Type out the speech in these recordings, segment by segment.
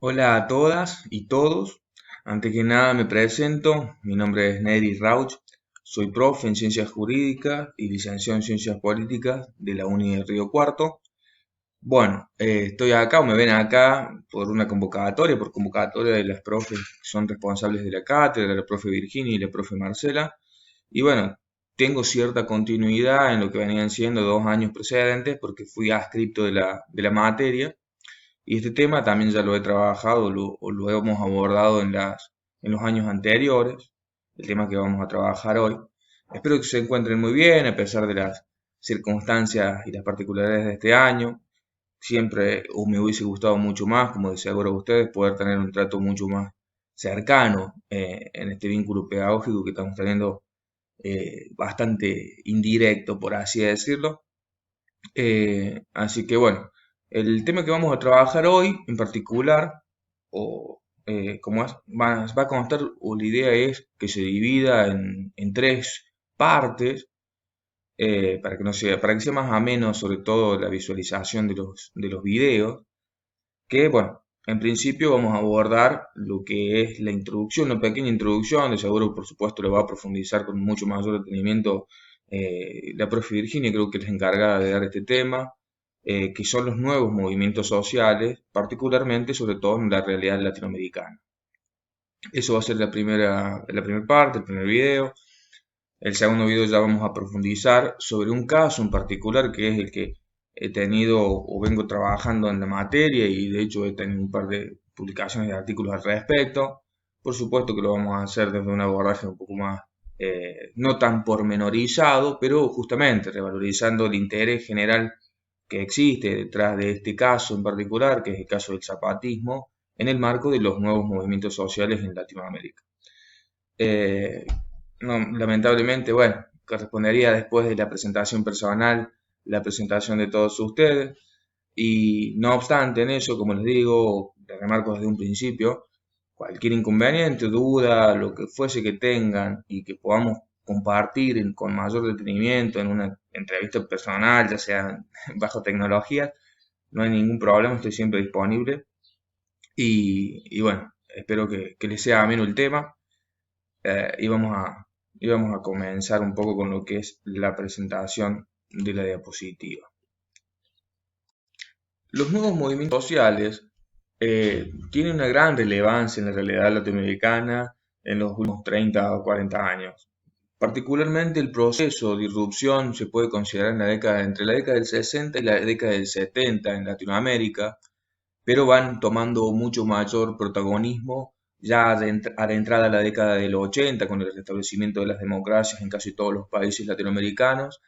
Hola a todas y todos. Antes que nada me presento. Mi nombre es Neri Rauch. Soy profe en Ciencias Jurídicas y licenciado en Ciencias Políticas de la Uni de Río Cuarto. Bueno, estoy acá o me ven acá por convocatoria de las profes que son responsables de la cátedra, la profe Virginia y la profe Marcela. Y bueno, tengo cierta continuidad en lo que venían siendo 2 años precedentes porque fui adscripto de la materia. Y este tema también ya lo he trabajado, o lo hemos abordado en los años anteriores, el tema que vamos a trabajar hoy. Espero que se encuentren muy bien a pesar de las circunstancias y las particularidades de este año. Siempre me hubiese gustado mucho más, como decía ahora ustedes, poder tener un trato mucho más cercano en este vínculo pedagógico que estamos teniendo bastante indirecto, por así decirlo. Así que bueno, el tema que vamos a trabajar hoy en particular, como va a constar, o la idea es que se divida en tres partes, para que sea más ameno, sobre todo la visualización de los videos, que bueno, en principio vamos a abordar lo que es la introducción, una pequeña introducción, de seguro por supuesto lo va a profundizar con mucho mayor detenimiento la profe Virginia, creo que es la encargada de dar este tema, que son los nuevos movimientos sociales, particularmente sobre todo en la realidad latinoamericana. Eso va a ser la primera parte, el primer video. El segundo video ya vamos a profundizar sobre un caso en particular que es el que he tenido o vengo trabajando en la materia y de hecho he tenido un par de publicaciones de artículos al respecto. Por supuesto que lo vamos a hacer desde un abordaje un poco más, no tan pormenorizado, pero justamente revalorizando el interés general que existe detrás de este caso en particular, que es el caso del zapatismo, en el marco de los nuevos movimientos sociales en Latinoamérica. Eh, no, lamentablemente, bueno, correspondería después de la presentación personal, la presentación de todos ustedes. Y no obstante en eso, como les digo, les remarco desde un principio, cualquier inconveniente, duda, lo que fuese que tengan y que podamos compartir con mayor detenimiento en una entrevista personal, ya sea bajo tecnología, no hay ningún problema, estoy siempre disponible. Y bueno, espero que les sea ameno el tema. eh, y vamos a, y vamos a comenzar un poco con lo que es la presentación de la diapositiva. Los nuevos movimientos sociales tienen una gran relevancia en la realidad latinoamericana en los últimos 30 o 40 años. Particularmente el proceso de irrupción se puede considerar entre la década del 60 y la década del 70 en Latinoamérica, pero van tomando mucho mayor protagonismo ya adentrada la década del 80 con el restablecimiento de las democracias en casi todos los países latinoamericanos,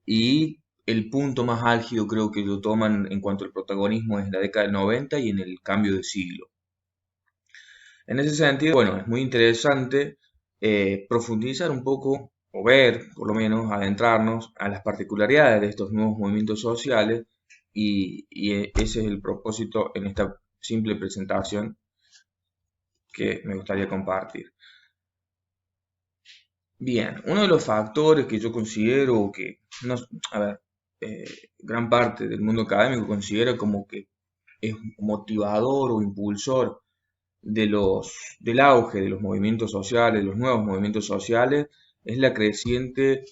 y el punto más álgido creo que lo toman en cuanto al protagonismo es la década del 90 y en el cambio de siglo. En ese sentido, bueno, es muy interesante profundizar un poco, o ver, por lo menos, adentrarnos a las particularidades de estos nuevos movimientos sociales, y ese es el propósito en esta simple presentación que me gustaría compartir. Bien, uno de los factores que yo considero que, no, a ver, eh, gran parte del mundo académico considera como que es motivador o impulsor del auge de los movimientos sociales, de los nuevos movimientos sociales, es la creciente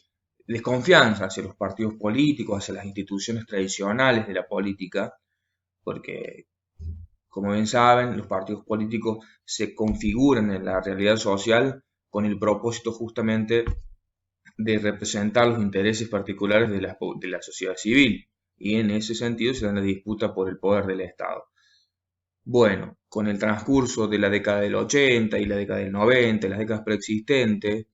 desconfianza hacia los partidos políticos, hacia las instituciones tradicionales de la política, porque, como bien saben, los partidos políticos se configuran en la realidad social con el propósito justamente de representar los intereses particulares de la sociedad civil, y en ese sentido se da la disputa por el poder del Estado. Bueno, con el transcurso de la década del 80 y la década del 90, las décadas preexistentes,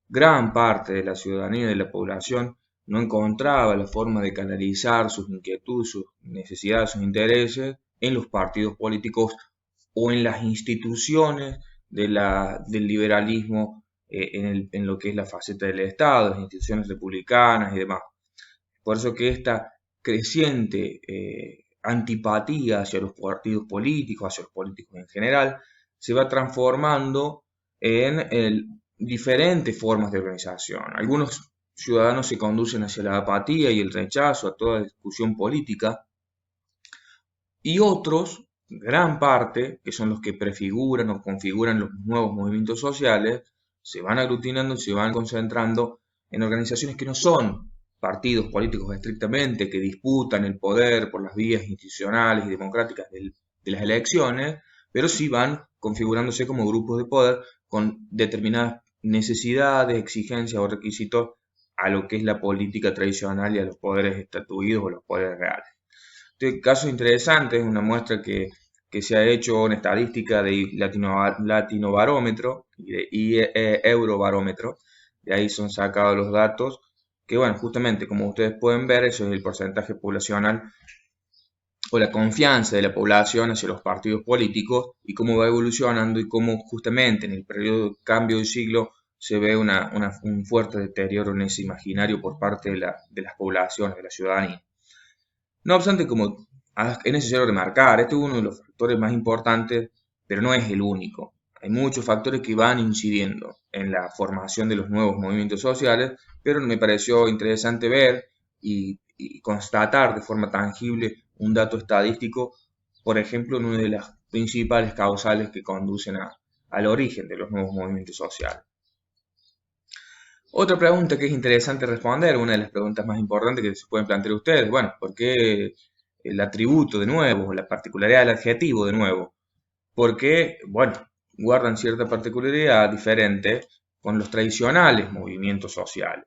gran parte de la ciudadanía y de la población no encontraba la forma de canalizar sus inquietudes, sus necesidades, sus intereses en los partidos políticos o en las instituciones del liberalismo, en lo que es la faceta del Estado, las instituciones republicanas y demás. Por eso que esta creciente antipatía hacia los partidos políticos, hacia los políticos en general, se va transformando en diferentes formas de organización. Algunos ciudadanos se conducen hacia la apatía y el rechazo a toda discusión política, y otros gran parte, que son los que prefiguran o configuran los nuevos movimientos sociales, se van aglutinando y se van concentrando en organizaciones que no son partidos políticos estrictamente, que disputan el poder por las vías institucionales y democráticas de las elecciones, pero sí van configurándose como grupos de poder con determinadas necesidades, exigencias o requisitos a lo que es la política tradicional y a los poderes estatuidos o los poderes reales. Este caso interesante, es una muestra que se ha hecho una estadística de Latinobarómetro y de Eurobarómetro, de ahí son sacados los datos, que bueno, justamente como ustedes pueden ver, eso es el porcentaje poblacional o la confianza de la población hacia los partidos políticos y cómo va evolucionando y cómo justamente en el periodo de cambio de siglo se ve un fuerte deterioro en ese imaginario por parte de las poblaciones, de la ciudadanía. No obstante, como es necesario remarcar, este es uno de los factores más importantes, pero no es el único. Hay muchos factores que van incidiendo en la formación de los nuevos movimientos sociales, pero me pareció interesante ver y constatar de forma tangible un dato estadístico, por ejemplo, en una de las principales causales que conducen al origen de los nuevos movimientos sociales. Otra pregunta que es interesante responder, una de las preguntas más importantes que se pueden plantear ustedes, bueno, ¿por qué el atributo de nuevo, la particularidad del adjetivo de nuevo? Porque, bueno, guardan cierta particularidad diferente con los tradicionales movimientos sociales.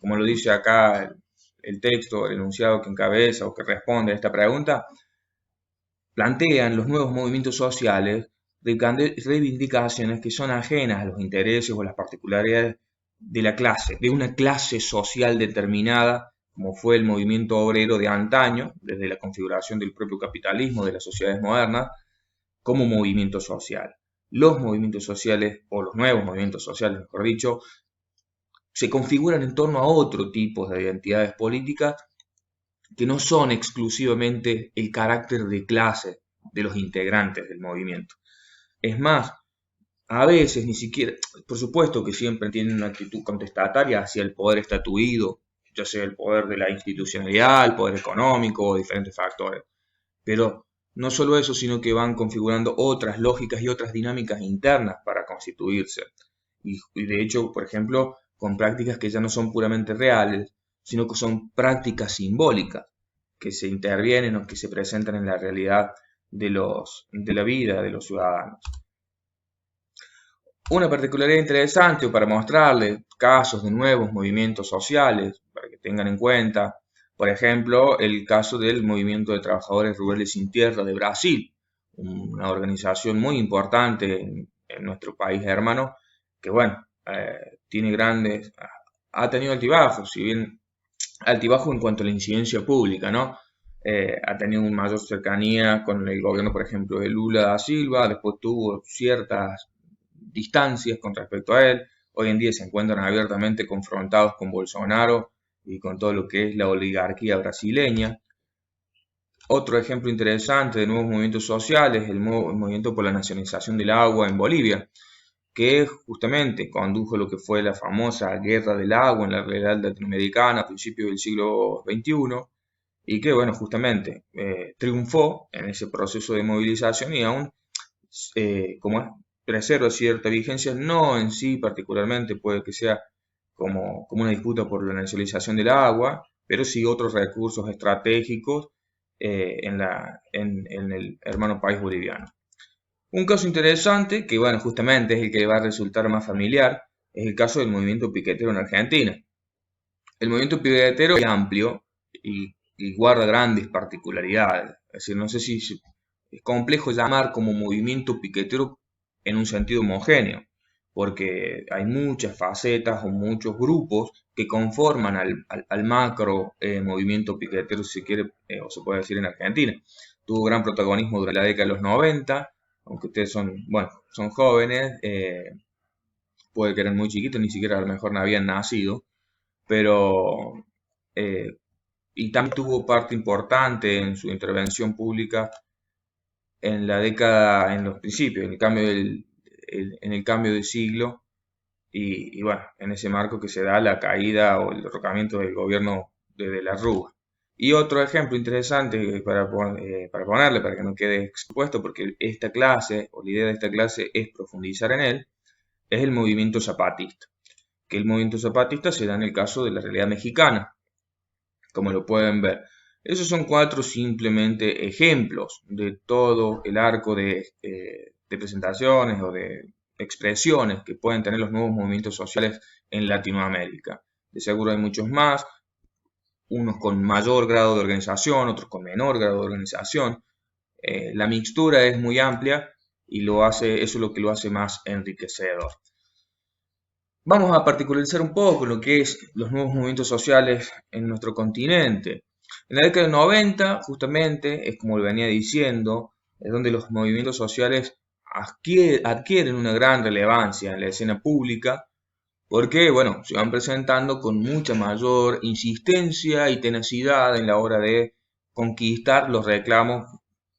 Como lo dice acá el texto, el enunciado que encabeza o que responde a esta pregunta, plantean los nuevos movimientos sociales reivindicaciones que son ajenas a los intereses o las particularidades de la clase, de una clase social determinada, como fue el movimiento obrero de antaño, desde la configuración del propio capitalismo, de las sociedades modernas, como movimiento social. Los movimientos sociales, o los nuevos movimientos sociales, mejor dicho, se configuran en torno a otro tipo de identidades políticas que no son exclusivamente el carácter de clase de los integrantes del movimiento. Es más, a veces ni siquiera, por supuesto que siempre tienen una actitud contestataria hacia el poder estatuido, ya sea el poder de la institucionalidad, el poder económico o diferentes factores. Pero no solo eso, sino que van configurando otras lógicas y otras dinámicas internas para constituirse. Y de hecho, por ejemplo, con prácticas que ya no son puramente reales, sino que son prácticas simbólicas que se intervienen o que se presentan en la realidad de la vida de los ciudadanos. Una particularidad interesante o para mostrarles casos de nuevos movimientos sociales, para que tengan en cuenta, por ejemplo, el caso del Movimiento de Trabajadores Rurales Sin Tierra de Brasil, una organización muy importante en nuestro país hermano, que bueno, tiene ha tenido altibajos, si bien altibajo en cuanto a la incidencia pública, ¿no? Ha tenido una mayor cercanía con el gobierno, por ejemplo, de Lula da Silva, después tuvo ciertas distancias con respecto a él, hoy en día se encuentran abiertamente confrontados con Bolsonaro y con todo lo que es la oligarquía brasileña. Otro ejemplo interesante de nuevos movimientos sociales es el movimiento por la nacionalización del agua en Bolivia, que justamente condujo lo que fue la famosa guerra del agua en la realidad latinoamericana a principios del siglo XXI y que, bueno, justamente triunfó en ese proceso de movilización y aún, como es, preserva cierta vigencia, no en sí particularmente puede que sea como una disputa por la nacionalización del agua, pero sí otros recursos estratégicos en el hermano país boliviano. Un caso interesante, que bueno, justamente es el que va a resultar más familiar, es el caso del movimiento piquetero en Argentina. El movimiento piquetero es amplio y guarda grandes particularidades. Es decir, no sé si es complejo llamar como movimiento piquetero en un sentido homogéneo, porque hay muchas facetas o muchos grupos que conforman al macro movimiento piquetero, si se quiere, o se puede decir en Argentina. Tuvo gran protagonismo durante la década de los 90, aunque ustedes son, bueno, son jóvenes, puede que eran muy chiquitos, ni siquiera a lo mejor no habían nacido, pero eh, y también tuvo parte importante en su intervención pública en la década, en los principios, en el cambio de siglo bueno, en ese marco que se da la caída o el derrocamiento del gobierno de la Rúa. Y otro ejemplo interesante para ponerle, para que no quede expuesto, porque esta clase, o la idea de esta clase es profundizar en él, es el movimiento zapatista. Que el movimiento zapatista se da en el caso de la realidad mexicana, como lo pueden ver. Esos son 4 simplemente ejemplos de todo el arco de presentaciones o de expresiones que pueden tener los nuevos movimientos sociales en Latinoamérica. De seguro hay muchos más, unos con mayor grado de organización, otros con menor grado de organización. La mixtura es muy amplia y eso es lo que lo hace más enriquecedor. Vamos a particularizar un poco lo que es los nuevos movimientos sociales en nuestro continente. En la década del 90, justamente, es como lo venía diciendo, es donde los movimientos sociales adquieren una gran relevancia en la escena pública, porque, bueno, se van presentando con mucha mayor insistencia y tenacidad en la hora de conquistar los reclamos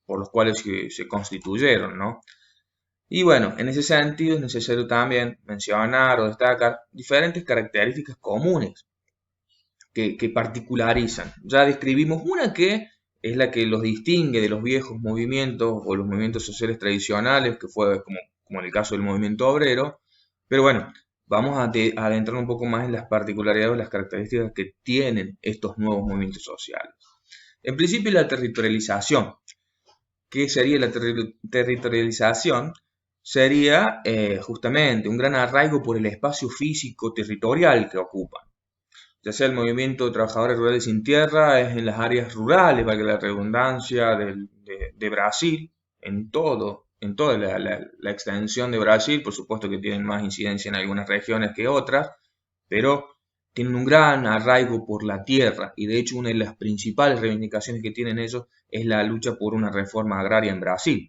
por los cuales se constituyeron, ¿no? Y bueno, en ese sentido es necesario también mencionar o destacar diferentes características comunes que particularizan. Ya describimos una que es la que los distingue de los viejos movimientos o los movimientos sociales tradicionales, que fue como en el caso del movimiento obrero. Pero bueno, vamos a adentrar un poco más en las particularidades o las características que tienen estos nuevos movimientos sociales. En principio, la territorialización. ¿Qué sería la territorialización? Sería justamente un gran arraigo por el espacio físico territorial que ocupan. Ya sea el movimiento de trabajadores rurales sin tierra, es en las áreas rurales, valga la redundancia, de Brasil, en toda la extensión de Brasil. Por supuesto que tienen más incidencia en algunas regiones que otras, pero tienen un gran arraigo por la tierra, y de hecho una de las principales reivindicaciones que tienen ellos es la lucha por una reforma agraria en Brasil.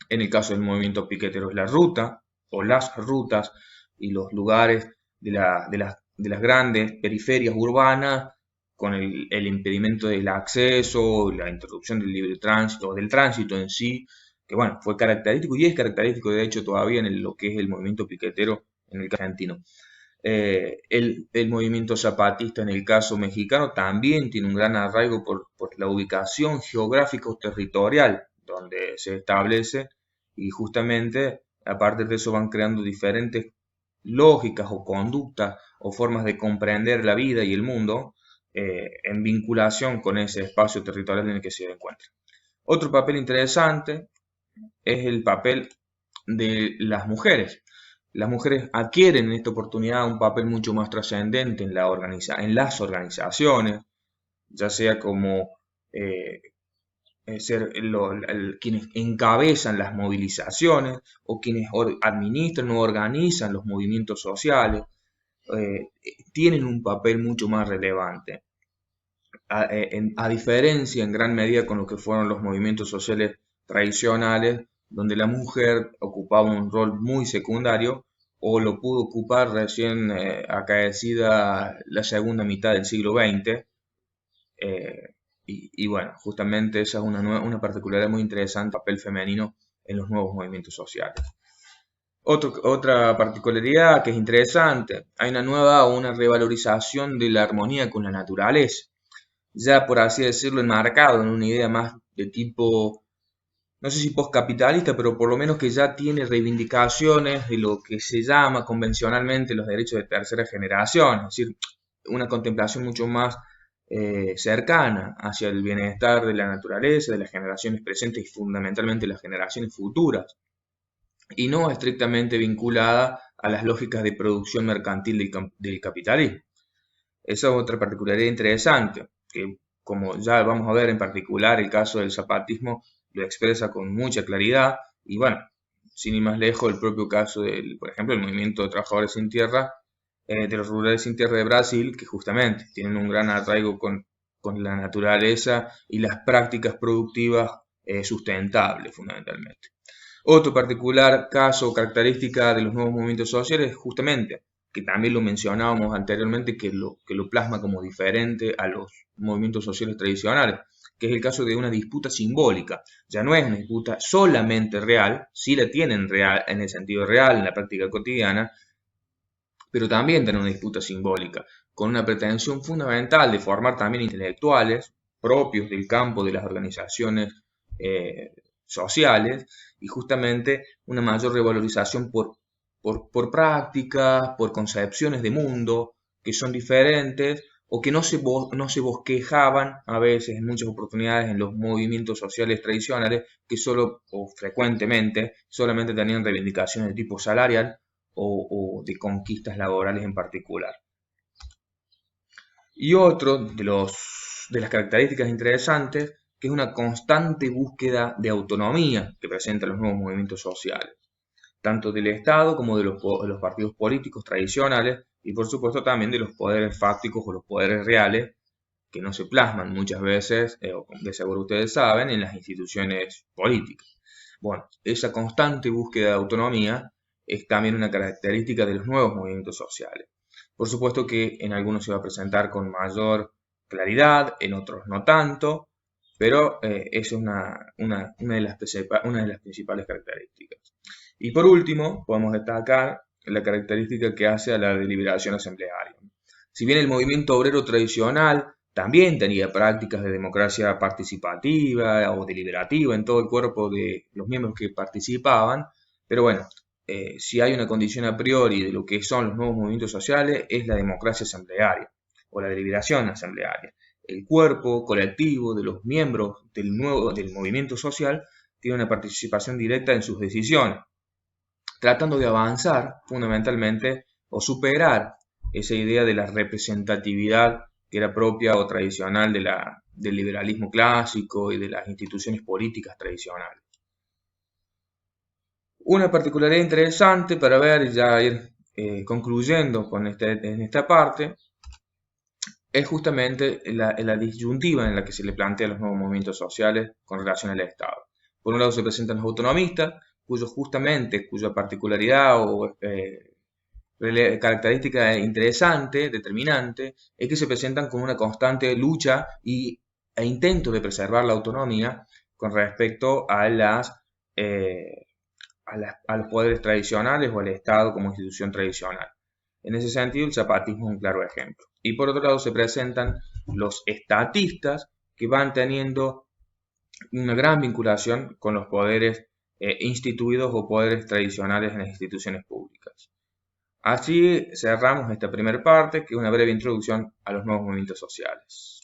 En el caso del movimiento piquetero es la ruta o las rutas y los lugares de las grandes periferias urbanas con el impedimento del acceso, la interrupción del libre tránsito, del tránsito en sí, que bueno, fue característico y es característico de hecho todavía en lo que es el movimiento piquetero en el caso argentino. El movimiento zapatista en el caso mexicano también tiene un gran arraigo por la ubicación geográfica o territorial donde se establece, y justamente a partir de eso van creando diferentes lógicas o conductas o formas de comprender la vida y el mundo en vinculación con ese espacio territorial en el que se encuentra. Otro papel interesante es el papel de las mujeres. Las mujeres adquieren en esta oportunidad un papel mucho más trascendente en las organizaciones, ya sea como ser quienes encabezan las movilizaciones o quienes administran o organizan los movimientos sociales. Tienen un papel mucho más relevante. A diferencia en gran medida con lo que fueron los movimientos sociales tradicionales, donde la mujer ocupaba un rol muy secundario o lo pudo ocupar recién acaecida la segunda mitad del siglo XX. Y bueno, justamente esa es una particularidad muy interesante, el papel femenino en los nuevos movimientos sociales. Otra particularidad que es interesante, hay una revalorización de la armonía con la naturaleza, ya por así decirlo enmarcado en una idea más de tipo, no sé si postcapitalista, pero por lo menos que ya tiene reivindicaciones de lo que se llama convencionalmente los derechos de tercera generación, es decir, una contemplación mucho más cercana hacia el bienestar de la naturaleza, de las generaciones presentes y fundamentalmente las generaciones futuras, y no estrictamente vinculada a las lógicas de producción mercantil del capitalismo. Esa es otra particularidad interesante, que como ya vamos a ver en particular el caso del zapatismo lo expresa con mucha claridad, y bueno, sin ir más lejos, el propio caso por ejemplo, el movimiento de trabajadores sin tierra, de los rurales sin tierra de Brasil, que justamente tienen un gran arraigo con la naturaleza y las prácticas productivas sustentables fundamentalmente. Otro particular caso o característica de los nuevos movimientos sociales es justamente, que también lo mencionábamos anteriormente, que lo plasma como diferente a los movimientos sociales tradicionales, que es el caso de una disputa simbólica. Ya no es una disputa solamente real, sí la tienen real en el sentido real, en la práctica cotidiana, pero también tienen una disputa simbólica, con una pretensión fundamental de formar también intelectuales, propios del campo de las organizaciones sociales, y justamente una mayor revalorización por prácticas, por concepciones de mundo que son diferentes o que no se bosquejaban a veces en muchas oportunidades en los movimientos sociales tradicionales, que solo o frecuentemente solamente tenían reivindicaciones de tipo salarial o de conquistas laborales en particular. Y otro de las características interesantes, que es una constante búsqueda de autonomía que presentan los nuevos movimientos sociales, tanto del Estado como de los partidos políticos tradicionales, y por supuesto también de los poderes fácticos o los poderes reales, que no se plasman muchas veces, o de seguro ustedes saben, en las instituciones políticas. Bueno, esa constante búsqueda de autonomía es también una característica de los nuevos movimientos sociales. Por supuesto que en algunos se va a presentar con mayor claridad, en otros no tanto, pero esa es una de las principales características. Y por último, podemos destacar la característica que hace a la deliberación asamblearia. Si bien el movimiento obrero tradicional también tenía prácticas de democracia participativa o deliberativa en todo el cuerpo de los miembros que participaban, pero bueno, si hay una condición a priori de lo que son los nuevos movimientos sociales, es la democracia asamblearia o la deliberación asamblearia. El cuerpo colectivo de los miembros del movimiento social tiene una participación directa en sus decisiones, tratando de avanzar fundamentalmente o superar esa idea de la representatividad que era propia o tradicional del liberalismo clásico y de las instituciones políticas tradicionales. Una particularidad interesante para ver y ya ir concluyendo en esta parte es justamente la disyuntiva en la que se le plantea a los nuevos movimientos sociales con relación al Estado. Por un lado se presentan los autonomistas, cuya particularidad o característica interesante, determinante, es que se presentan con una constante lucha e intento de preservar la autonomía con respecto a los poderes tradicionales o al Estado como institución tradicional. En ese sentido, el zapatismo es un claro ejemplo. Y por otro lado se presentan los estatistas, que van teniendo una gran vinculación con los poderes instituidos o poderes tradicionales en las instituciones públicas. Así cerramos esta primera parte, que es una breve introducción a los nuevos movimientos sociales.